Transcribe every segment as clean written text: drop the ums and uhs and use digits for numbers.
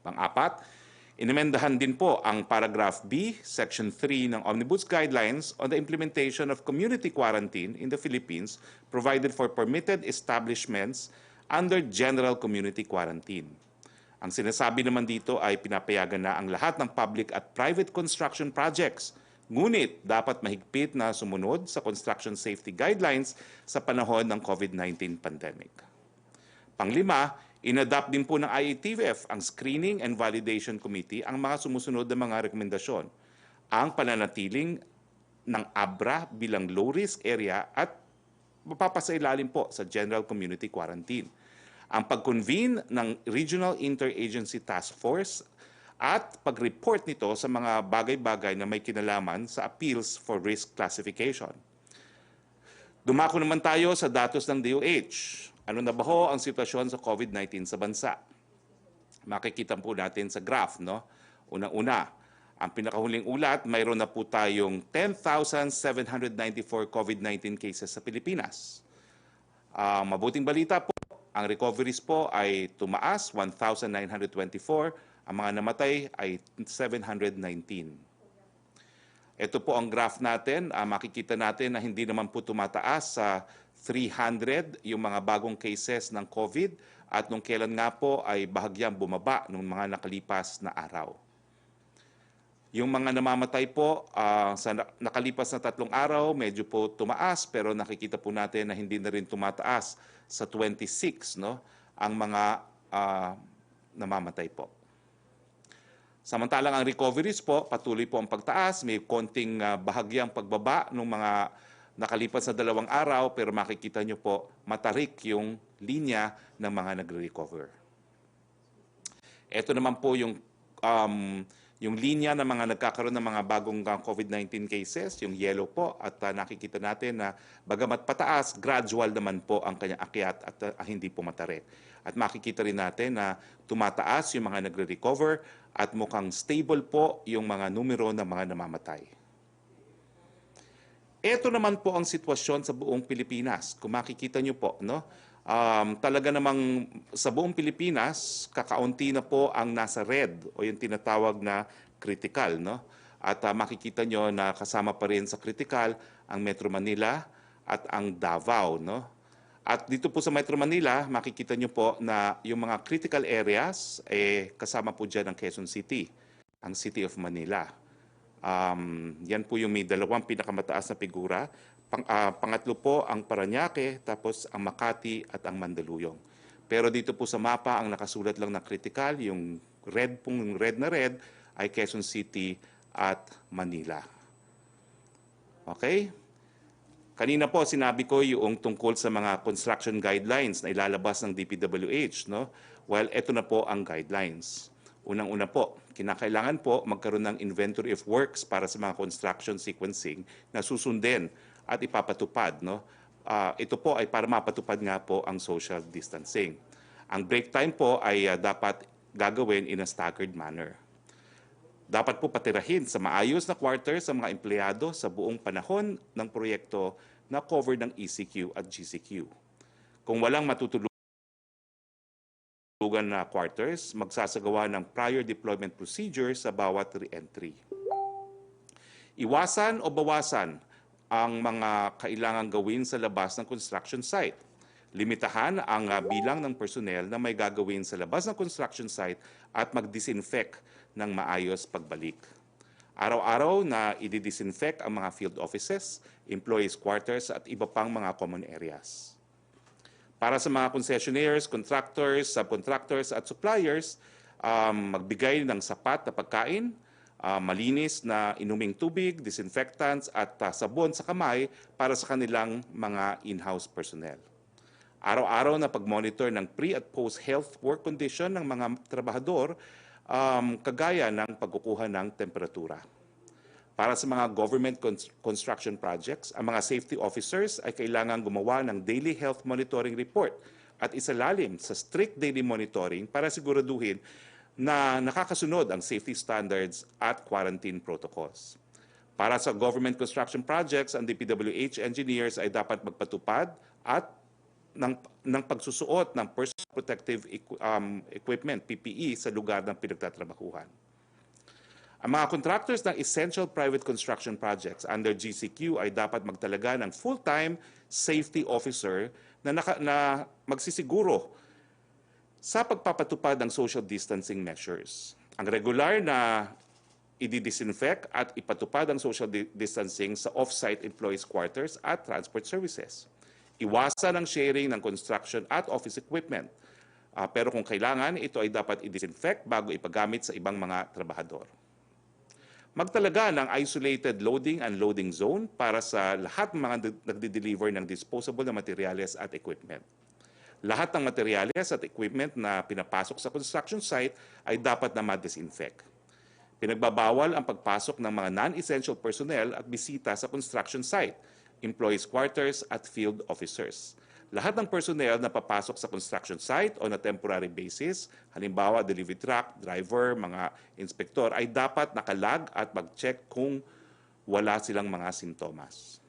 Pang-apat, inimendahan din po ang paragraph B, section 3 ng Omnibus Guidelines on the implementation of community quarantine in the Philippines provided for permitted establishments under general community quarantine. Ang sinasabi naman dito ay pinapayagan na ang lahat ng public at private construction projects, ngunit dapat mahigpit na sumunod sa construction safety guidelines sa panahon ng COVID-19 pandemic. Panglima, inadopt din po ng IATF ang Screening and Validation Committee ang mga sumusunod na mga rekomendasyon. Ang pananatiling ng ABRA bilang low-risk area at mapapasailalim po sa General Community Quarantine. Ang pag-convene ng Regional Interagency Task Force at pag-report nito sa mga bagay-bagay na may kinalaman sa appeals for risk classification. Dumako naman tayo sa datos ng DOH. Ano na ba ho ang sitwasyon sa COVID-19 sa bansa? Makikita po natin sa graph, no? Unang-una, ang pinakahuling ulat, mayroon na po tayong 10,794 COVID-19 cases sa Pilipinas. Mabuting balita po, ang recoveries po ay tumaas, 1,924. Ang mga namatay ay 719. Ito po ang graph natin. Makikita natin na hindi naman po tumataas sa 300 yung mga bagong cases ng COVID at nung kailan nga po ay bahagyang bumaba ng mga nakalipas na araw. Yung mga namamatay po sa nakalipas na 3 araw, medyo po tumaas pero nakikita po natin na hindi na rin tumataas sa 26, no, ang mga namamatay po. Samantalang ang recoveries po, patuloy po ang pagtaas, may konting bahagyang pagbaba ng mga nakalipas na 2 araw pero makikita nyo po matarik yung linya ng mga nagre-recover. Ito naman po yung linya ng mga nagkakaroon ng mga bagong COVID-19 cases, yung yellow po, at nakikita natin na bagamat pataas, gradual naman po ang kanyang akyat at hindi po matarik. At makikita rin natin na tumataas yung mga nagre-recover at mukhang stable po yung mga numero ng mga namamatay. Ito naman po ang sitwasyon sa buong Pilipinas. Kung makikita nyo po, no? Talaga namang sa buong Pilipinas, kakaunti na po ang nasa red o yung tinatawag na critical, no? At makikita nyo na kasama pa rin sa critical ang Metro Manila at ang Davao, no? At dito po sa Metro Manila, makikita nyo po na yung mga critical areas, kasama po dyan ang Quezon City, ang City of Manila. Yan po yung may 2 pinakamataas na figura. Pangatlo po ang Parañaque, tapos ang Makati at ang Mandaluyong. Pero dito po sa mapa, ang nakasulat lang na critical, yung red pong red na red, ay Quezon City at Manila. Okay? Kanina po sinabi ko yung tungkol sa mga construction guidelines na ilalabas ng DPWH, no? Well, ito na po ang guidelines. Unang-una po, kinakailangan po magkaroon ng inventory of works para sa mga construction sequencing na susundin at ipapatupad, no? Ito po ay para mapatupad nga po ang social distancing. Ang break time po ay dapat gagawin in a staggered manner. Dapat po patirahin sa maayos na quarters sa mga empleyado sa buong panahon ng proyekto na cover ng ECQ at GCQ. Kung walang matutulugan na quarters, magsasagawa ng prior deployment procedures sa bawat re-entry. Iwasan o bawasan ang mga kailangang gawin sa labas ng construction site. Limitahan ang bilang ng personnel na may gagawin sa labas ng construction site at mag-disinfect ng maayos pagbalik. Araw-araw na i-disinfect ang mga field offices, employees' quarters at iba pang mga common areas. Para sa mga concessionaires, contractors, subcontractors at suppliers, magbigay ng sapat na pagkain, malinis na inuming tubig, disinfectants at sabon sa kamay para sa kanilang mga in-house personnel. Araw-araw na pag-monitor ng pre- at post-health work condition ng mga trabahador, kagaya ng pagkukuha ng temperatura. Para sa mga government construction projects, ang mga safety officers ay kailangan gumawa ng daily health monitoring report at isalalim sa strict daily monitoring para siguraduhin na nakakasunod ang safety standards at quarantine protocols. Para sa government construction projects, ang DPWH engineers ay dapat magpatupad at ng pagsusuot ng personal protective equipment, PPE, sa lugar ng pinagtatrabahuhan. Ang mga contractors ng essential private construction projects under GCQ ay dapat magtalaga ng full-time safety officer na magsisiguro sa pagpapatupad ng social distancing measures. Ang regular na i-disinfect at ipatupad ang social distancing sa off-site employees' quarters at transport services. Iwasan ang sharing ng construction at office equipment. Pero kung kailangan, ito ay dapat i-disinfect bago ipagamit sa ibang mga trabahador. Magtalaga ng isolated loading and loading zone para sa lahat ng mga nagdi-deliver ng disposable na materyales at equipment. Lahat ng materyales at equipment na pinapasok sa construction site ay dapat na ma-disinfect. Pinagbabawal ang pagpasok ng mga non-essential personnel at bisita sa construction site, employees' quarters at field officers. Lahat ng personnel na papasok sa construction site on a temporary basis, halimbawa delivery truck, driver, mga inspektor, ay dapat nakalag at mag-check kung wala silang mga sintomas.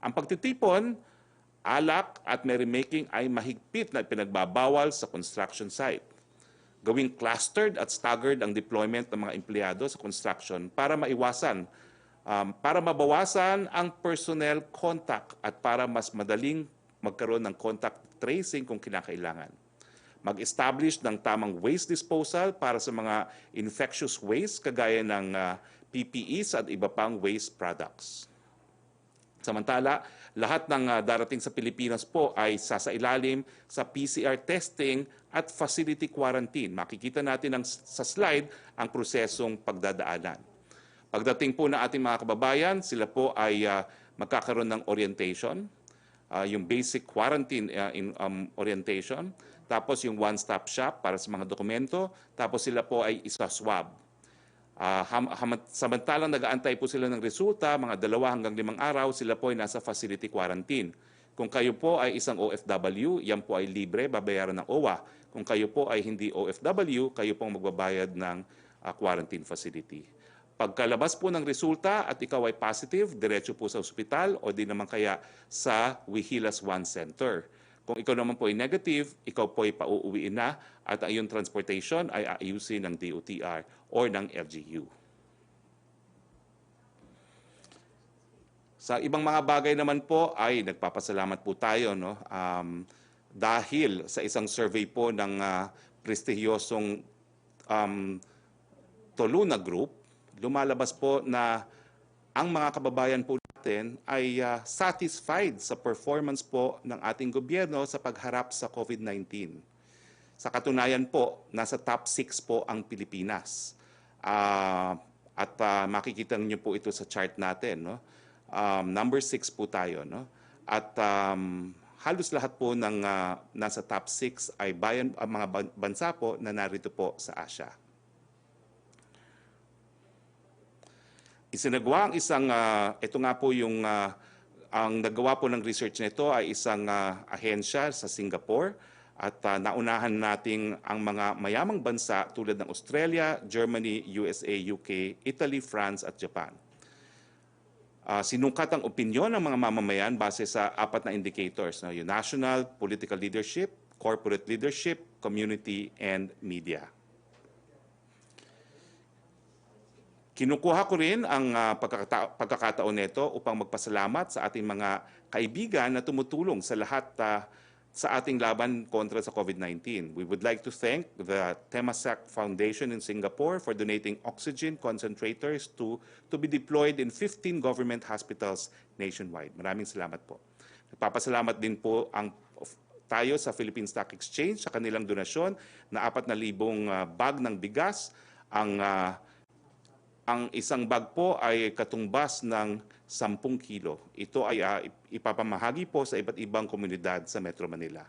Ang pagtitipon, alak at merrymaking ay mahigpit na pinagbabawal sa construction site. Gawing clustered at staggered ang deployment ng mga empleyado sa construction para mabawasan ang personnel contact at para mas madaling magkaroon ng contact tracing kung kinakailangan. Mag-establish ng tamang waste disposal para sa mga infectious waste kagaya ng PPEs at iba pang waste products. Samantala, lahat ng darating sa Pilipinas po ay sasailalim sa PCR testing at facility quarantine. Makikita natin sa slide ang prosesong pagdadaanan. Pagdating po ng ating mga kababayan, sila po ay magkakaroon ng orientation, yung basic quarantine orientation, tapos yung one-stop shop para sa mga dokumento, tapos sila po ay isa-swab. Samantalang nag-aantay po sila ng resulta, mga 2 hanggang 5 araw, sila po ay nasa facility quarantine. Kung kayo po ay isang OFW, yan po ay libre, babayaran ng OWA. Kung kayo po ay hindi OFW, kayo po ang magbabayad ng quarantine facility. Pagkalabas po ng resulta at ikaw ay positive, diretso po sa ospital o di naman kaya sa Wihilas One Center. Kung ikaw naman po ay negative, ikaw po ay pauuwiin na at ang iyong transportation ay aayusin ng DOTR o ng LGU. Sa ibang mga bagay naman po ay nagpapasalamat po tayo, no? Dahil sa isang survey po ng prestihiyosong Toluna Group, lumalabas po na ang mga kababayan po natin ay satisfied sa performance po ng ating gobyerno sa pagharap sa COVID-19. Sa katunayan po, nasa top 6 po ang Pilipinas. At makikita niyo po ito sa chart natin, no? Number 6 po tayo, no? At halos lahat po ng nasa top 6 ay mga bansa po na narito po sa Asia. Isinagawa ang isang, ito nga po yung, ang nagawa po ng research nito ay isang ahensya sa Singapore at naunahan nating ang mga mayamang bansa tulad ng Australia, Germany, USA, UK, Italy, France at Japan. Sinungkat ang opinyon ng mga mamamayan base sa 4 na indicators, yung national, political leadership, corporate leadership, community, and media. Kinukuha ko rin ang pagkakataon nito upang magpasalamat sa ating mga kaibigan na tumutulong sa lahat sa ating laban kontra sa COVID-19. We would like to thank the Temasek Foundation in Singapore for donating oxygen concentrators to be deployed in 15 government hospitals nationwide. Maraming salamat po. Nagpapasalamat din po tayo sa Philippine Stock Exchange sa kanilang donasyon na 4,000 bag ng bigas. Ang isang bag po ay katumbas ng 10 kilo. Ito ay ipapamahagi po sa iba't ibang komunidad sa Metro Manila.